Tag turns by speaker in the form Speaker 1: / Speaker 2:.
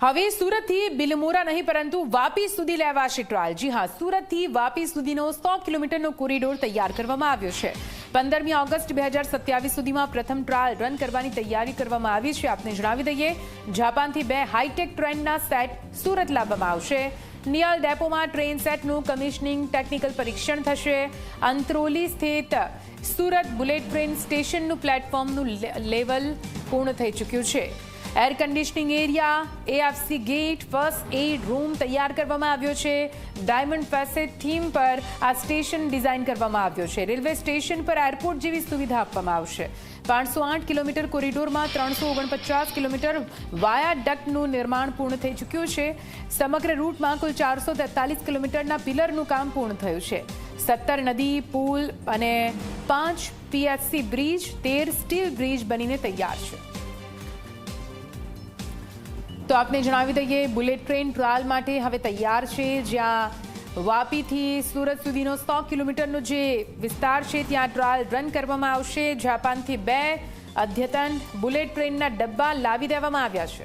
Speaker 1: હવે સુરતથી બિલમોરા નહીં પરંતુ વાપી સુધી લેવાશે ટ્રાયલ। જી હા, સુરતથી વાપી સુધીનો 100 કિલોમીટરનો કોરિડોર તૈયાર કરવામાં આવ્યો છે। 15મી ઓગસ્ટ 2027 સુધીમાં પ્રથમ ટ્રાયલ રન કરવાની તૈયારી કરવામાં આવી છે। આપને જણાવી દઈએ, જાપાનથી 2 હાઈટેક ટ્રેનના સેટ સુરત લાવવામાં આવશે। નિયલ ડેપોમાં ટ્રેન સેટનું કમિશનિંગ ટેકનિકલ પરીક્ષણ થશે। અંત્રોલી સ્થિત સુરત બુલેટ ટ્રેન સ્ટેશનનું પ્લેટફોર્મનું લેવલ પૂર્ણ થઈ ચૂક્યું છે। Air conditioning area, AFC gate, first aid room તૈયાર કરવામાં આવ્યો છે। ડાયમંડ ફેસેટ થીમ પર આ સ્ટેશન ડિઝાઇન કરવામાં આવ્યો છે। રેલવે સ્ટેશન પર એરપોર્ટ જેવી સુવિધા આપવામાં આવશે। 508 કિલોમીટર કોરિડોરમાં 349 કિલોમીટર વાયા ડક્ટનું નિર્માણ પૂર્ણ થઈ ચૂક્યું છે। સમગ્ર રૂટમાં કુલ 443 કિલોમીટરના પિલરનું કામ પૂર્ણ થયું છે। 17 નદી પુલ અને 5 પીએસસી બ્રિજ, 13 સ્ટીલ બ્રિજ બનીને તૈયાર છે। તો આપને જણાવી દઈએ, બુલેટ ટ્રેન ટ્રાયલ માટે હવે તૈયાર છે। જ્યાં વાપીથી સુરત સુધીનો 100 કિલોમીટરનો જે વિસ્તાર છે ત્યાં ટ્રાયલ રન કરવામાં આવશે। જાપાનથી 2 અદ્યતન બુલેટ ટ્રેનના ડબ્બા લાવી દેવામાં આવ્યા છે।